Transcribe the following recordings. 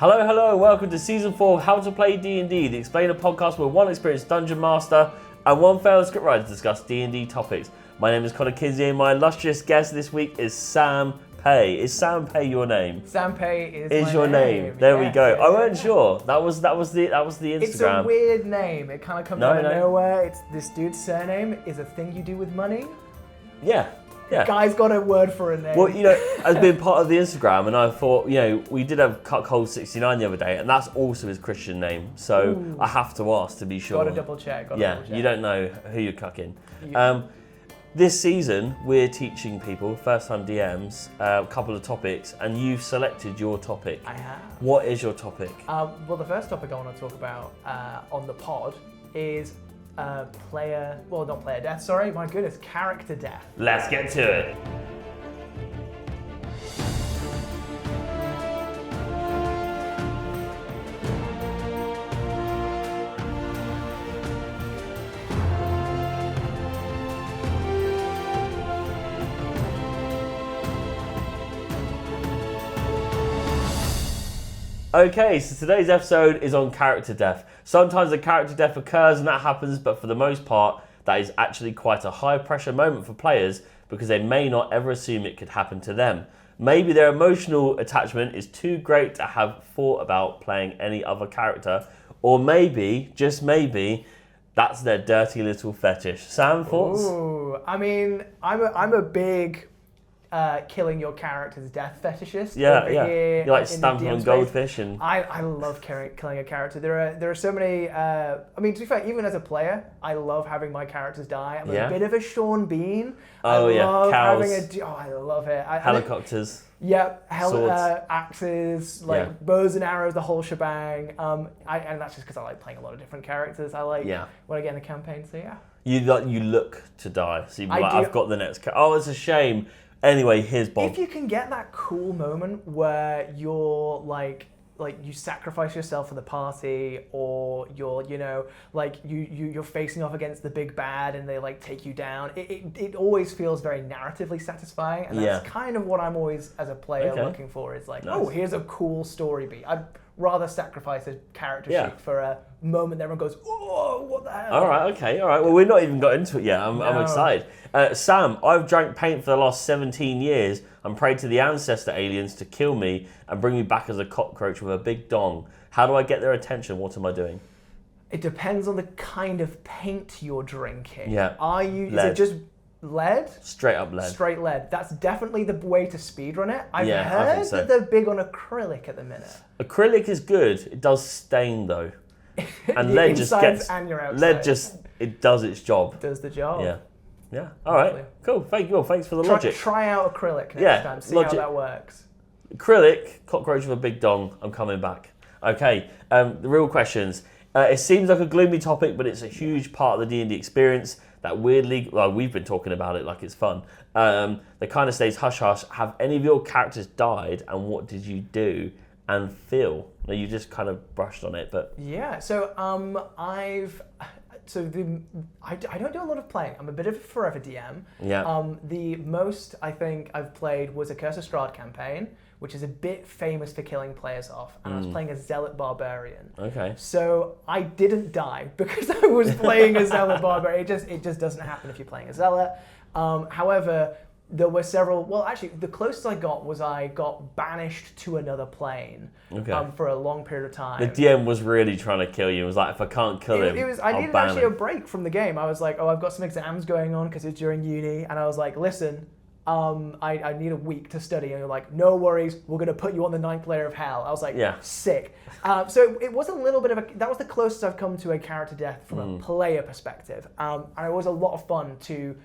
Hello, welcome to Season 4 of How to Play D&D, the Explainer podcast where one experienced Dungeon Master and one failed scriptwriter discuss D&D topics. My name is Kinsey and my illustrious guest this week is Sam Pay. Is Sam Pay your name? Sam Pay is your name. There we go. I weren't sure. That was the Instagram. It's a weird name. It kind of comes out of nowhere. It's this dude's surname is a thing you do with money. Yeah. Guy's got a word for a name. Well, as being part of the Instagram, and I thought, we did have Coulthard69 the other day, and that's also his Christian name. So Ooh. I have to ask to be sure. Got to double check. You don't know who you're cucking. This season, we're teaching people, first-time DMs, a couple of topics, and you've selected your topic. I have. What is your topic? Well, the first topic I want to talk about on the pod is not player death, sorry. My goodness, character death. Let's get to it. Okay, so today's episode is on character death. Sometimes a character death occurs and that happens, but for the most part, that is actually quite a high pressure moment for players because they may not ever assume it could happen to them. Maybe their emotional attachment is too great to have thought about playing any other character, or maybe, just maybe, that's their dirty little fetish. Sam, thoughts? Ooh, I mean, I'm a big killing your character's death fetishist. Yeah. You like stamping on goldfish and I love killing a character. There are so many. To be fair, even as a player, I love having my characters die. I'm a bit of a Sean Bean. I love having I love it. Helicopters. Yep, Swords. Axes, bows and arrows, the whole shebang. And that's just because I like playing a lot of different characters. I like when I get in a campaign. So yeah. You look to die. So you'd be like, I've got the next. Oh, it's a shame. Anyway, here's Bob. If you can get that cool moment where you're like you sacrifice yourself for the party, or you're you're facing off against the big bad and they take you down, it always feels very narratively satisfying, and that's kind of what I'm always as a player looking for. Is nice. Oh, here's a cool story beat. I'd rather sacrifice a character sheet for a moment that everyone goes, oh, what the hell? All right. Well, we've not even got into it yet. I'm excited. Sam, I've drank paint for the last 17 years and prayed to the ancestor aliens to kill me and bring me back as a cockroach with a big dong. How do I get their attention? What am I doing? It depends on the kind of paint you're drinking. Yeah. Is it just lead? Straight up lead. Straight lead. That's definitely the way to speedrun it. I've heard that they're big on acrylic at the minute. Acrylic is good. It does stain though. And lead just gets... and your outside. Lead just... It does its job. It does the job. Yeah. All right. Cool. Thank you. Well, thanks for the logic. Try out acrylic next time. See how that works. Acrylic, cockroach with a big dong. I'm coming back. Okay. The real questions. It seems like a gloomy topic, but it's a huge part of the D&D experience that weirdly, we've been talking about it like it's fun. That kind of stays hush-hush. Have any of your characters died, and what did you do and feel? Now, you just kind of brushed on it, but... Yeah, so I don't do a lot of playing. I'm a bit of a forever DM. Yeah. The most I think I've played was a Curse of Strahd campaign, which is a bit famous for killing players off. And I was playing a Zealot Barbarian. Okay. So I didn't die because I was playing a Zealot Barbarian. It just doesn't happen if you're playing a Zealot. However, there were several... Well, actually, the closest I got banished to another plane for a long period of time. The DM was really trying to kill you. It was like, if I can't kill him, I needed actually a break from the game. I was like, I've got some exams going on because it's during uni. And I was like, listen, I need a week to study. And you're like, no worries, we're going to put you on the 9th layer of hell. I was like, sick. So it was a little bit of that was the closest I've come to a character death from a player perspective. And it was a lot of fun to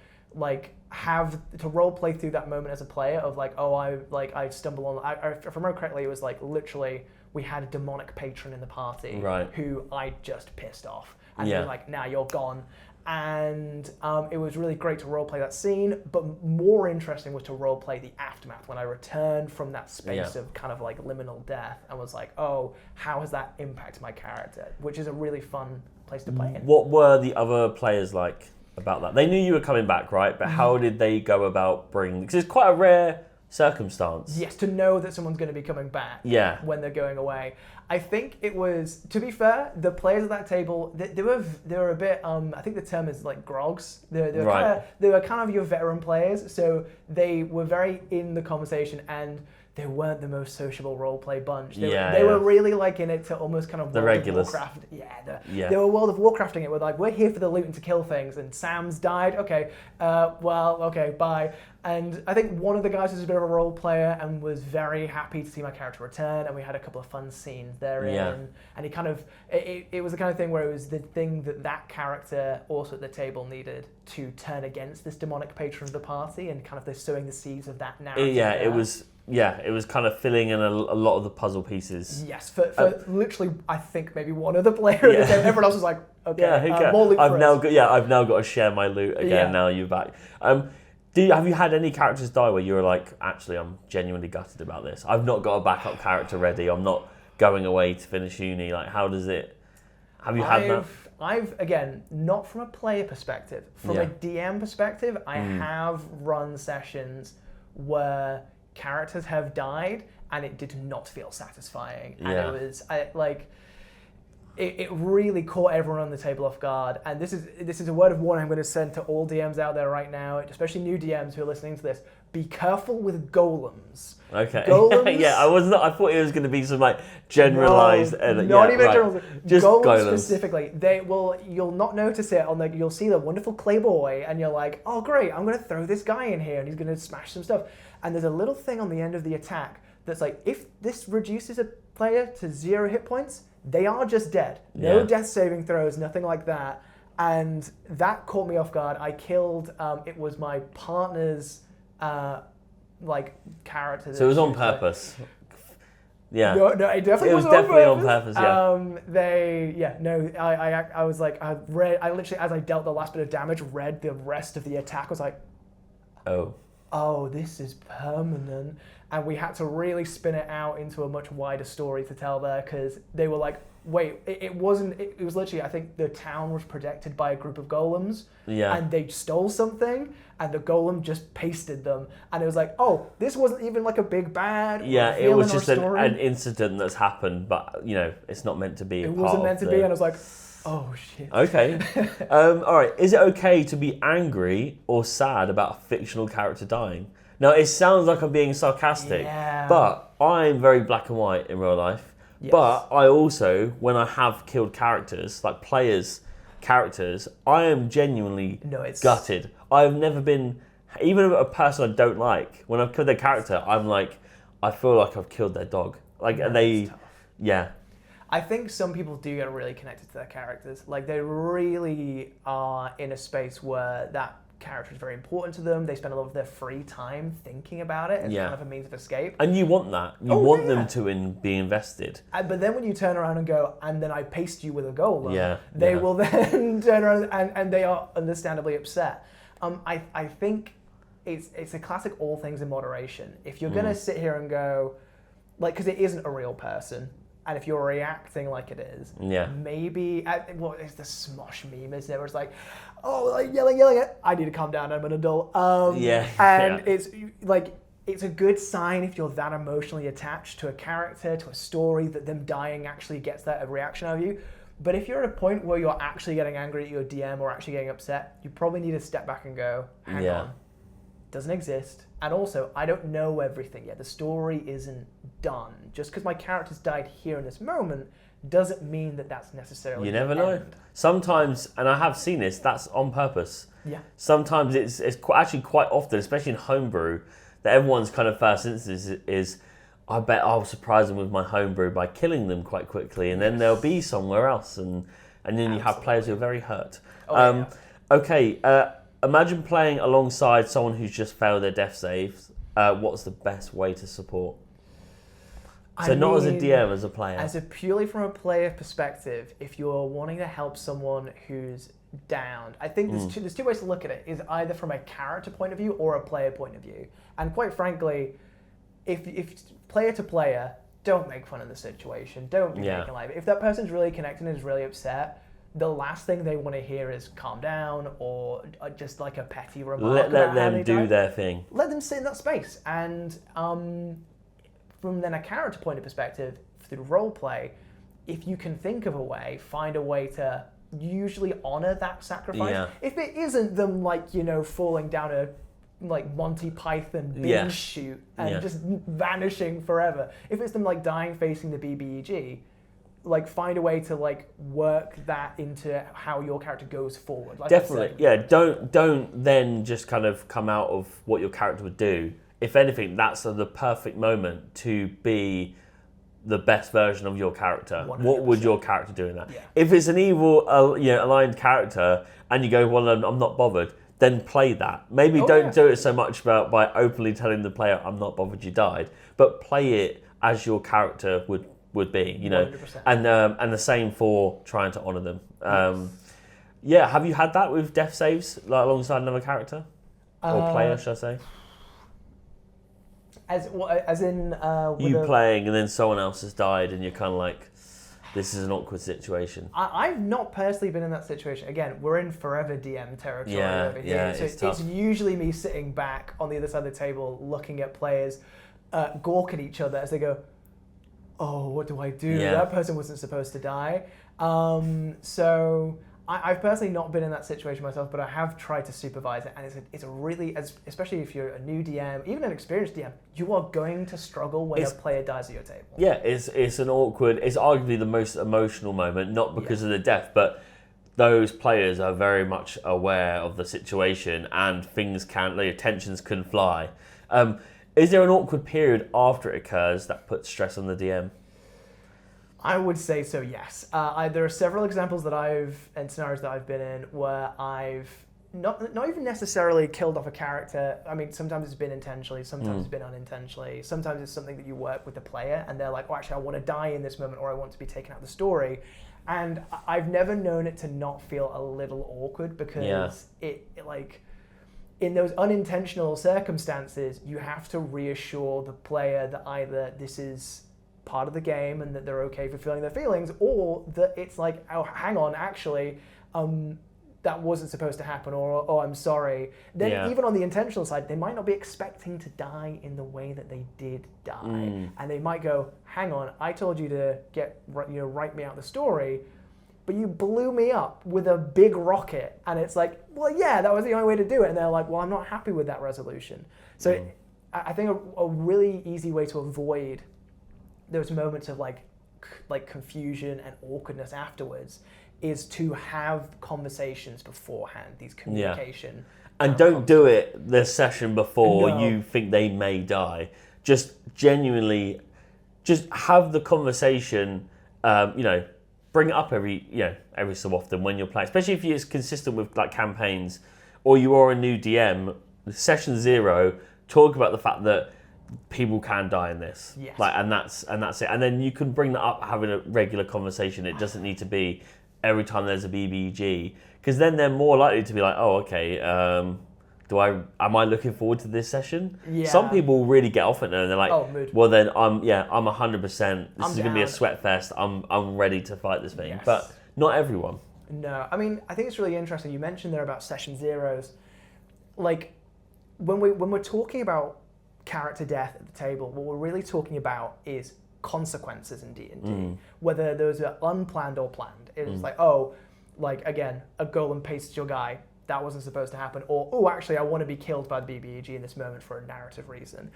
have to role play through that moment as a player of I stumble on. If I remember correctly, it was literally we had a demonic patron in the party who I just pissed off, and they were like, "Now you're gone." And it was really great to role play that scene, but more interesting was to role play the aftermath when I returned from that space of kind of liminal death and was like, "Oh, how has that impacted my character?" Which is a really fun place to play in. What were the other players like about that? They knew you were coming back, right? But how did they go about bringing... Because it's quite a rare circumstance. Yes, to know that someone's going to be coming back when they're going away. I think it was, to be fair, the players at that table, they were a bit, I think the term is like grogs. They were kind of your veteran players, so they were very in the conversation, and they weren't the most sociable roleplay bunch. They were really like in it to almost kind of the regulars. Warcraft. They were World of Warcrafting it with like, we're here for the loot and to kill things, and Sam's died. Okay, okay, bye. And I think one of the guys was a bit of a role player and was very happy to see my character return, and we had a couple of fun scenes therein. Yeah. And he kind of, it was the kind of thing where it was the thing that character also at the table needed to turn against this demonic patron of the party, and kind of sowing the seeds of that narrative. It was kind of filling in a lot of the puzzle pieces. Yes, for literally, I think maybe one other player. Everyone else was like, okay, more loot I've now got to share my loot again. Yeah. Now you're back. Have you had any characters die where you were like, actually, I'm genuinely gutted about this. I've not got a backup character ready. I'm not going away to finish uni. Like, how does it? Have you had that? I've, again, not from a player perspective. From a DM perspective, I have run sessions where characters have died and it did not feel satisfying. And it was it really caught everyone on the table off guard. And this is a word of warning I'm going to send to all DMs out there right now, especially new DMs who are listening to this. Be careful with golems. Okay. Golems, I thought it was going to be some like generalized. Not even general. Just golems specifically. You'll not notice it on you'll see the wonderful clay boy, and you're like, oh great, I'm going to throw this guy in here, and he's going to smash some stuff. And there's a little thing on the end of the attack that's like, if this reduces a player to 0 hit points, they are just dead. No death saving throws, nothing like that. And that caught me off guard. I killed, it was my partner's character. So it was on purpose. Yeah. No, it definitely was definitely on purpose. I was like, I literally, as I dealt the last bit of damage, read the rest of the attack. I was like, oh, this is permanent. And we had to really spin it out into a much wider story to tell there, because they were like, wait, it was literally, I think the town was protected by a group of golems, and they stole something, and the golem just pasted them. And it was like, oh, this wasn't even like a big bad. Yeah, it was just an incident that's happened, but it's not meant to be. It wasn't meant to be, and I was like, oh shit. Okay. All right. Is it okay to be angry or sad about a fictional character dying? Now, it sounds like I'm being sarcastic, but I'm very black and white in real life. Yes. But I also, when I have killed characters, like characters, I am genuinely gutted. I've never been, even a person I don't like, when I've killed their character, I'm like, I feel like I've killed their dog. Like, I think some people do get really connected to their characters. Like, they really are in a space where that character is very important to them. They spend a lot of their free time thinking about it as kind of a means of escape. And you want that. You want them to be invested. But then when you turn around and go, and then I paste you with a golem, they will then turn around and they are understandably upset. I think it's a classic all things in moderation. If you're going to sit here and go, like, because it isn't a real person, and if you're reacting like it is, maybe, it's the Smosh meme, isn't it? Where it's like, oh, like yelling, I need to calm down, I'm an adult. It's like, it's a good sign if you're that emotionally attached to a character, to a story, that them dying actually gets that reaction out of you. But if you're at a point where you're actually getting angry at your DM or actually getting upset, you probably need to step back and go, hang on. Doesn't exist. And also, I don't know everything yet. The story isn't done. Just because my character's died here in this moment doesn't mean that that's necessarily You never know. Sometimes, and I have seen this, that's on purpose. Yeah. Sometimes it's actually quite often, especially in homebrew, that everyone's kind of first instance is, I bet I'll surprise them with my homebrew by killing them quite quickly, and then they'll be somewhere else, and then you have players who are very hurt. Imagine playing alongside someone who's just failed their death saves. What's the best way to support? Not as a DM, as a player. As a purely from a player perspective, if you're wanting to help someone who's down, I think there's two ways to look at it. Is either from a character point of view or a player point of view. And quite frankly, if player to player, don't make fun of the situation. Don't be making light of it. If that person's really connected and is really upset, the last thing they want to hear is calm down or just like a petty remark. Let them do their thing. Let them sit in that space. And from then a character point of perspective, through role play, if you can think of a way, find a way to usually honor that sacrifice. Yeah. If it isn't them falling down a Monty Python binge shoot and just vanishing forever. If it's them dying facing the BBEG, find a way to work that into how your character goes forward. Definitely, yeah. Don't then just kind of come out of what your character would do. If anything, that's the perfect moment to be the best version of your character. 100%. What would your character do in that? Yeah. If it's an evil, aligned character, and you go, well, I'm not bothered, then play that. Maybe don't do it so much by openly telling the player, I'm not bothered you died, but play it as your character would be, 100%. And the same for trying to honour them. Yes. Have you had that with death saves, alongside another character? Or player, should I say? As in you playing and then someone else has died and you're kind of like, this is an awkward situation. I've not personally been in that situation. Again, we're in forever DM territory over here. Yeah, so it's usually me sitting back on the other side of the table looking at players gawk at each other as they go, oh, what do I do? Yeah. That person wasn't supposed to die. So I've personally not been in that situation myself, but I have tried to supervise it, and it's a really, especially if you're a new DM, even an experienced DM, you are going to struggle when a player dies at your table. Yeah, it's an awkward, it's arguably the most emotional moment, not because of the death, but those players are very much aware of the situation and things tensions can fly. Is there an awkward period after it occurs that puts stress on the DM? I would say so, yes. There are several examples and scenarios that I've been in where I've not even necessarily killed off a character. I mean, sometimes it's been intentionally, sometimes it's been unintentionally. Sometimes it's something that you work with the player and they're like, oh, actually, I want to die in this moment or I want to be taken out of the story. And I've never known it to not feel a little awkward because in those unintentional circumstances, you have to reassure the player that either this is part of the game and that they're okay for feeling their feelings, or that it's like, oh, hang on, actually, that wasn't supposed to happen, or oh, I'm sorry. Then even on the intentional side, they might not be expecting to die in the way that they did die, and they might go, hang on, I told you to write me out the story, but you blew me up with a big rocket, and it's like, well, yeah, that was the only way to do it, and they're like, well, I'm not happy with that resolution. So I think a really easy way to avoid those moments of like confusion and awkwardness afterwards is to have conversations beforehand, these communication. And don't do it the session before you think they may die. Just genuinely, just have the conversation, bring it up every so often when you're playing, especially if it's consistent with campaigns or you are a new DM, session 0, talk about the fact that people can die in this, and that's it. And then you can bring that up, having a regular conversation. It doesn't need to be every time there's a BBG, because then they're more likely to be like, oh, okay, am I looking forward to this session? Yeah. Some people really get off it and they're like, well then I'm 100%. This is going to be a sweat fest. I'm ready to fight this thing. Yes. But not everyone. No, I mean, I think it's really interesting. You mentioned there about session 0s, like when we're talking about character death at the table, what we're really talking about is consequences in D&D, whether those are unplanned or planned. It's again, a golem pastes your guy, that wasn't supposed to happen, or oh, actually, I want to be killed by the BBEG in this moment for a narrative reason.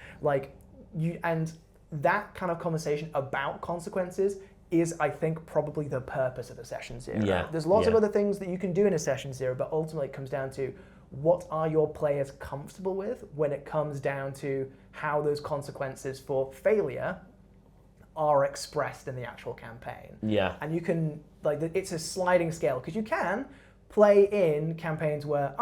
And that kind of conversation about consequences is, I think, probably the purpose of a session 0. Yeah. There's lots of other things that you can do in a session 0, but ultimately it comes down to what are your players comfortable with when it comes down to how those consequences for failure are expressed in the actual campaign. Yeah. And you can, it's a sliding scale, because you can play in campaigns where,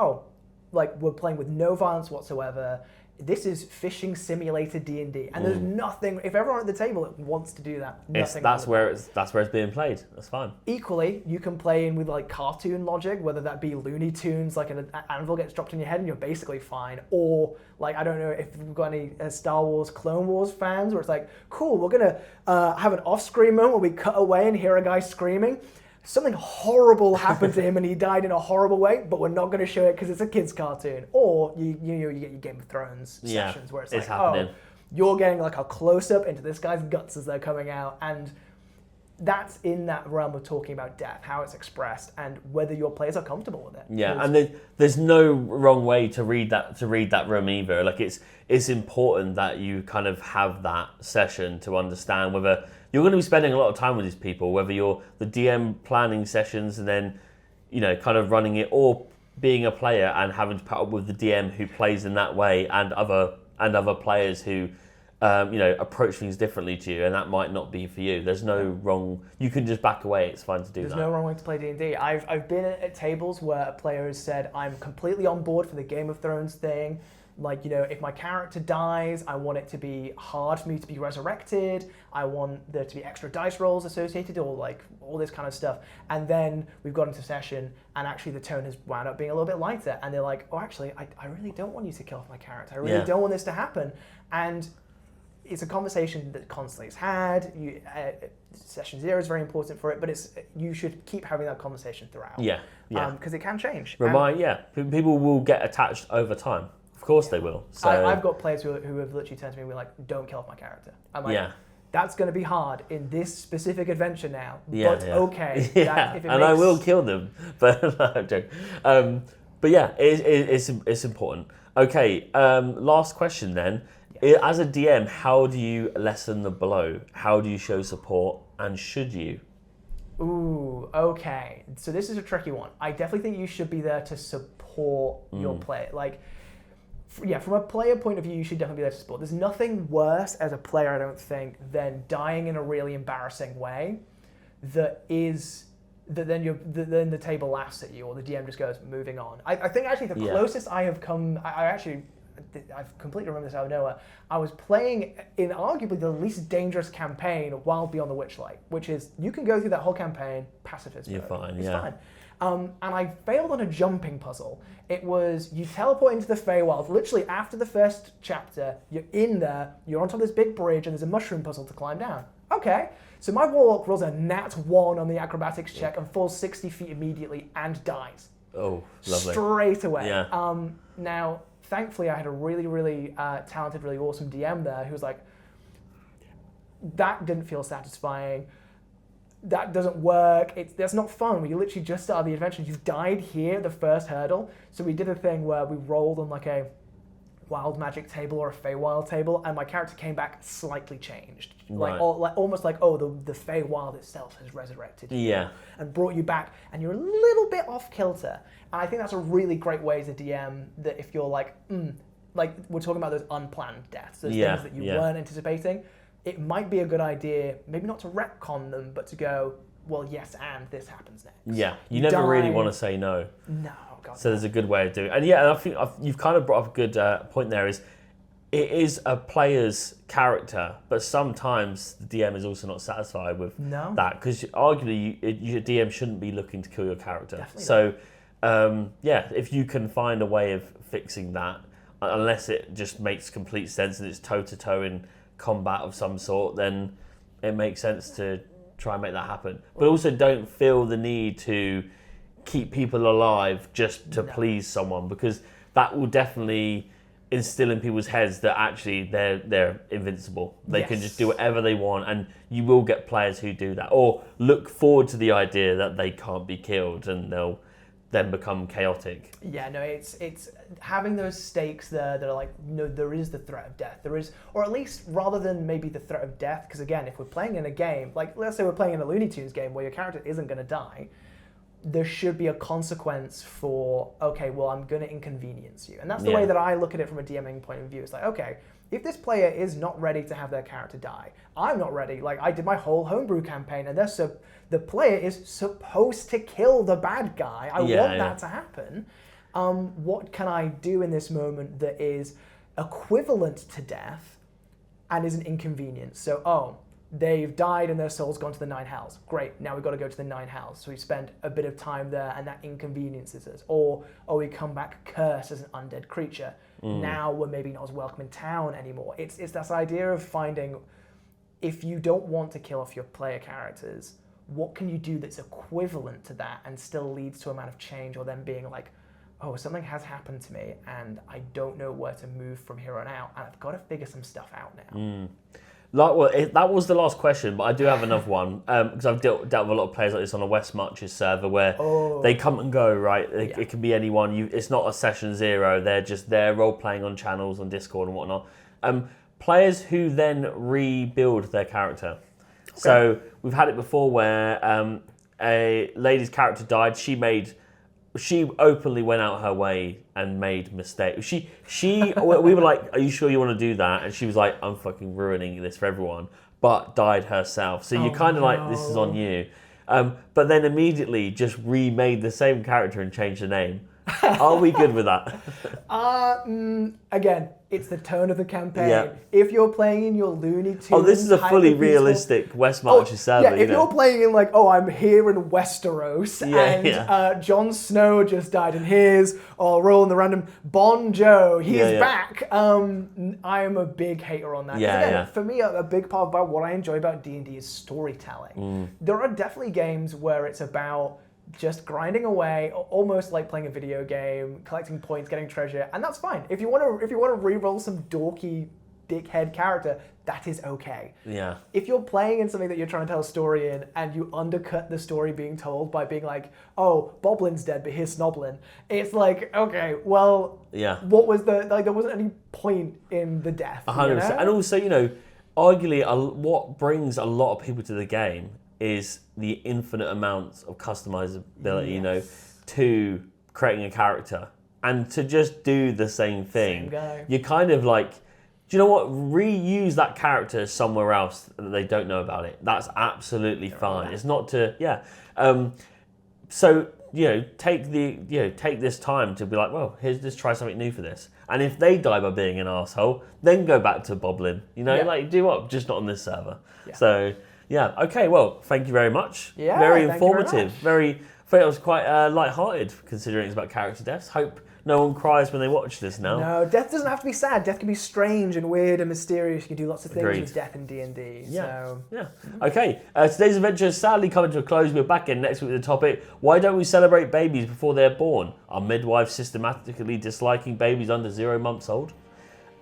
we're playing with no violence whatsoever. This is fishing simulator D&D, and there's nothing. If everyone at the table wants to do that, that's where it's being played. That's fine. Equally, you can play in with cartoon logic, whether that be Looney Tunes, like an anvil gets dropped on your head and you're basically fine, or I don't know if we've got any Star Wars, Clone Wars fans, where it's like, cool, we're gonna have an off-screen moment where we cut away and hear a guy screaming. something horrible happened to him and he died in a horrible way, but we're not going to show it because it's a kid's cartoon. Or you get your Game of Thrones sessions where it's like, happening. Oh, you're getting like a close-up into this guy's guts as they're coming out, and that's in that realm of talking about death, how it's expressed, and whether your players are comfortable with it. Yeah, and there's no wrong way to read that room either. Like it's important that you kind of have that session to understand whether you're going to be spending a lot of time with these people, whether you're the DM planning sessions and then, kind of running it, or being a player and having to put up with the DM who plays in that way, and other players who, approach things differently to you, and that might not be for you. There's no wrong. You can just back away. It's fine to do that. There's no wrong way to play D&D. I've been at tables where a player has said, I'm completely on board for the Game of Thrones thing. Like, if my character dies, I want it to be hard for me to be resurrected. I want there to be extra dice rolls associated, or like all this kind of stuff. And then we've got into session, and actually the tone has wound up being a little bit lighter. And they're like, oh, actually, I really don't want you to kill off my character. I really don't want this to happen. And it's a conversation that constantly is had. Session 0 is very important for it, but you should keep having that conversation throughout. Yeah. Because it can change. People will get attached over time. Of course they will. So I've got players who have literally turned to me and been like, don't kill off my character. I'm like, that's going to be hard in this specific adventure now. Okay. I will kill them. But no, I'm joking. But yeah, it's important. Okay, last question then. As a DM, how do you lessen the blow? How do you show support? And should you? Ooh, okay. So this is a tricky one. I definitely think you should be there to support your player. Like, from a player point of view, you should definitely be there to support. There's nothing worse as a player, I don't think, than dying in a really embarrassing way that then the table laughs at you, or the DM just goes, moving on. I think actually the closest I have come, I've completely remembered this out of nowhere. I was playing in arguably the least dangerous campaign, Wild Beyond the Witchlight, which is, you can go through that whole campaign pacifist. You're fine, it's fine. And I failed on a jumping puzzle. It was, you teleport into the Feywild, literally after the first chapter, you're in there, you're on top of this big bridge, and there's a mushroom puzzle to climb down. Okay, so my Warlock rolls a nat 1 on the acrobatics check and falls 60 feet immediately and dies. Oh, lovely. Straight away. Yeah. Now, thankfully, I had a really, really talented, really awesome DM there who was like, that didn't feel satisfying. That doesn't work. That's not fun. We literally just started the adventure. You've died here at the first hurdle. So we did a thing where we rolled on like a wild magic table or a Feywild table, and my character came back slightly changed. Right. Almost like, the Feywild itself has resurrected you and brought you back, and you're a little bit off kilter. And I think that's a really great way as a DM, that if you're like, like we're talking about those unplanned deaths, those things that you weren't anticipating, it might be a good idea, maybe not to retcon them, but to go, well, yes, and this happens next. Yeah, you never really want to say no. No, God. So there's a good way of doing it. And I think you've kind of brought up a good point there, is it is a player's character, but sometimes the DM is also not satisfied with that, because arguably your DM shouldn't be looking to kill your character. Definitely so, if you can find a way of fixing that, unless it just makes complete sense and it's toe-to-toe in combat of some sort, then it makes sense to try and make that happen. But also don't feel the need to keep people alive just to please someone, because that will definitely instill in people's heads that actually they're invincible. They can just do whatever they want, and you will get players who do that, or look forward to the idea that they can't be killed, and they'll then become chaotic. Yeah, no, it's having those stakes there that are like, no, there is the threat of death. There is, or at least rather than maybe the threat of death, because again, if we're playing in a game, like let's say we're playing in a Looney Tunes game where your character isn't going to die, there should be a consequence for, okay, well, I'm going to inconvenience you. And that's the way that I look at it from a DMing point of view. It's like, okay, if this player is not ready to have their character die, I'm not ready. Like, I did my whole homebrew campaign, and the player is supposed to kill the bad guy. I want that to happen. What can I do in this moment that is equivalent to death and is an inconvenience? So, they've died and their soul's gone to the 9 hells. Great, now we've got to go to the 9 hells. So we spend a bit of time there, and that inconveniences us. Or we come back cursed as an undead creature. Now we're maybe not as welcome in town anymore. It's this idea of finding, if you don't want to kill off your player characters, what can you do that's equivalent to that and still leads to a amount of change, or them being like, oh, something has happened to me and I don't know where to move from here on out, and I've got to figure some stuff out now. That was the last question, but I do have another one, because I've dealt with a lot of players like this on a West Marches server where they come and go, right? It can be anyone. It's not a session zero. They're just there role-playing on channels, on Discord and whatnot. Players who then rebuild their character. Okay. So we've had it before where a lady's character died. She openly went out her way and made mistakes. We were like, are you sure you want to do that? And she was like, I'm fucking ruining this for everyone, but died herself. So you're kind of like, this is on you. But then immediately just remade the same character and changed the name. Are we good with that? Again, it's the tone of the campaign. Yeah. If you're playing in your Looney Tunes... Oh, this is a fully realistic West Marches server. Yeah, if you're playing in like, I'm here in Westeros and Jon Snow just died in his, or rolling the random Bon Joe, he's back. I am a big hater on that. For me, a big part about what I enjoy about D&D is storytelling. There are definitely games where it's about just grinding away, almost like playing a video game, collecting points, getting treasure, and that's fine. If you want to re-roll some dorky dickhead character, that is okay. Yeah. If you're playing in something that you're trying to tell a story in, and you undercut the story being told by being like, oh, Boblin's dead, but here's Snoblin, it's like, okay, well, what was there wasn't any point in the death. 100%. And also, arguably, what brings a lot of people to the game is the infinite amounts of customizability, to creating a character. And to just do the same thing, you're kind of like, do you know what? Reuse that character somewhere else that they don't know about it. That's absolutely fine. It's not to, So, take this time to be like, well, let's try something new for this. And if they die by being an asshole, then go back to Boblin. Do what? Just not on this server. Yeah. So. Yeah, okay, well, thank you very much. Yeah, very informative. I think it was quite light-hearted, considering it's about character deaths. Hope no one cries when they watch this now. No, death doesn't have to be sad. Death can be strange and weird and mysterious. You can do lots of things with death in D&D. Yeah. Okay, today's adventure is sadly coming to a close. We're back in next week with the topic, why don't we celebrate babies before they're born? Are midwives systematically disliking babies under 0 months old?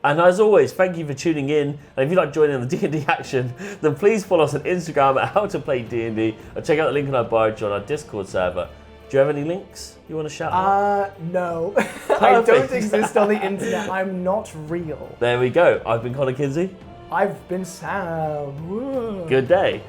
And as always, thank you for tuning in. And if you like joining the D&D action, then please follow us on Instagram at HowToPlayD&D, or check out the link in our bio to join our Discord server. Do you have any links you want to shout out? No. I don't exist on the internet. I'm not real. There we go. I've been Connor Kinsey. I've been Sam. Good day.